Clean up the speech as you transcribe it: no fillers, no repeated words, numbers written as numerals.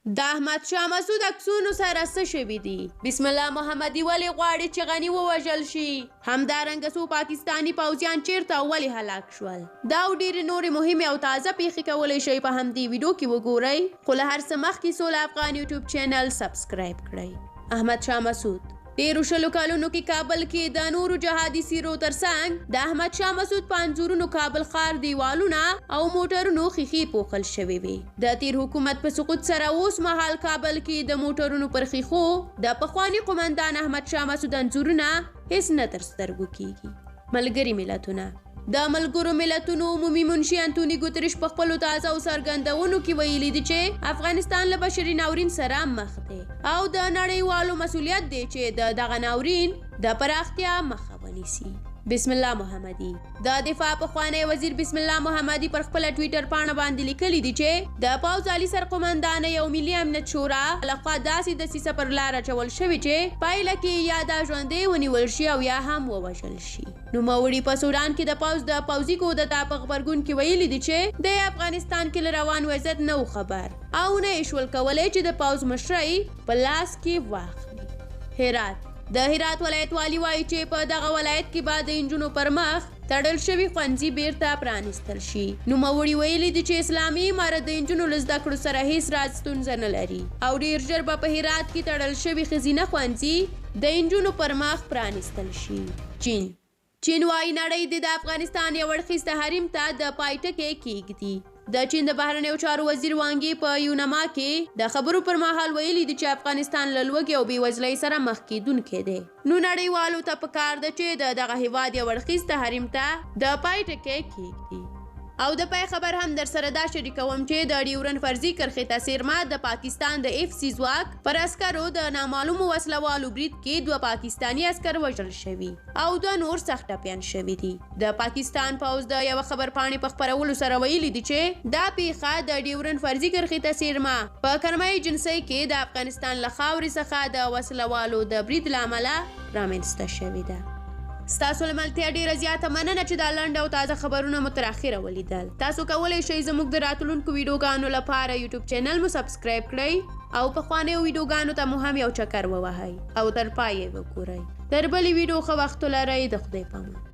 د احمد شاه مسعود عکسونو سره څه شوي دي؟ بسم الله محمدي ولې غواړي چې غني ووژل شي؟ همدارنګه څو پاکستاني پوځیان چیرته او ولې هلاک شول؟ دا او ډېرې نورې مهمې او تازه پیښې کولی شئ په همدې ویډیو کې وګورئ، خو له هر څه مخکې سوله افغان یوټیوب چینل سبسکرایب کړئ. احمد شاه مسعود ډیرو شلو کلونو کې کابل کې د نورو جهادي سیرو ترڅنګ د احمد شاه مسعود په انځورونو کابل ښار دیوالونه او موټرونو ښیښې پوښل شوې وې. د تیر حکومت په سقوط سره اوس مهال کابل کې د موټرونو پر ښیښو د پخواني قومندان احمد شاه مسعود انځورونه هیڅ نه تر سترګو کیږي. ملګري ملتونه د ملګرو ملتونو عمومي منشي انتوني ګوتریش په خپلو تازه او څرګندونو کې ویلي دي چې افغانستان له بشري ناورین سره مخ دی او د نړیوالو مسؤلیت دی چې د دغه ناورین د پراختیا مخه ونیسي. بسم الله محمدي د دفاع پخوانی وزیر بسم الله محمدي پر خپل ټویټر پاڼه باندې لیکلي دي چې د پوځ عالی سرقومندانۍ او ملي امنیت شورا لخوا داسې دسیسه پر لار اچول شوې چې پایله کې یا دا ژوندی ونیول شي او یا هم ووژل شي. نوموړي په سودان کې د پوځ د پوځي کودتا په غبرګون کې ویلي دي چې د افغانستان کې له روان وضعیت نه و خبر او نه یې شول کولی چې د پوځ مشرۍ په لاس کې واخلي. هرات د هرات ولایت والی وایي چې په دغه ولایت کې به د انجونو پر مخ تړل شوي ښوونځي بیرته پرانیستل شي. نوموړي ویلي دي چې اسلامي امارت د انجونو له زده کړو سره هیڅ راز ستونزه نه لري او ډیر ژر به په هرات کې تړل شوي ښځینه ښوونځي د انجونو پر مخ پرانیستل شي. چین وایي نړۍ د افغانستان یو اړخیز تحریم ته د پای ټکی کیږدي. د چین د بهرنیو چارو وزیر وانګي په یونما کې د خبرو پر مهال ویلي دي چې افغانستان له لوږې او بېوزلۍ سره مخ کېدونکی دی. نو نړیوالو ته پکار ده چې د دغه هیواد یو اړخیز تحریم ته د پای ټکی کیږدي. او د پای خبر هم در سره دا شریکوم چې د ډیورن فرضي کرښې ته څیرمه د پاکستان د FC ځواک پر عسکرو د نامعلومو وسلوالو برید کې 2 پاکستاني عسکر وژل شوي او 2 نور سخت ټپیان شوي دي. د پاکستان پوځ د یو خبرپاڼې په خپرولو سره ویلي دي چې دا پیښه د ډیورن فرضي کرښې ته څیرمه په کرمای جنسۍ کې د افغانستان له خاورې څخه د وسلوالو د برید له امله رامنځته شوې ده. ستاسو له ملتیا ډیره زیاته مننه چې دا لنډ او تازه خبرونه مو تر اخره ولیدل. تاسو کولی شئ زموږ د راتلونکو ویډیوګانو لپاره یوټیوب چینل مو سبسکرایب کړئ او پخوانیو ویډیوګانو ته مو هم یو چکر ووهئ او تر پایه وګورئ. تر بلې ویډیو ښه وخت ولرئ. د خدای پامان.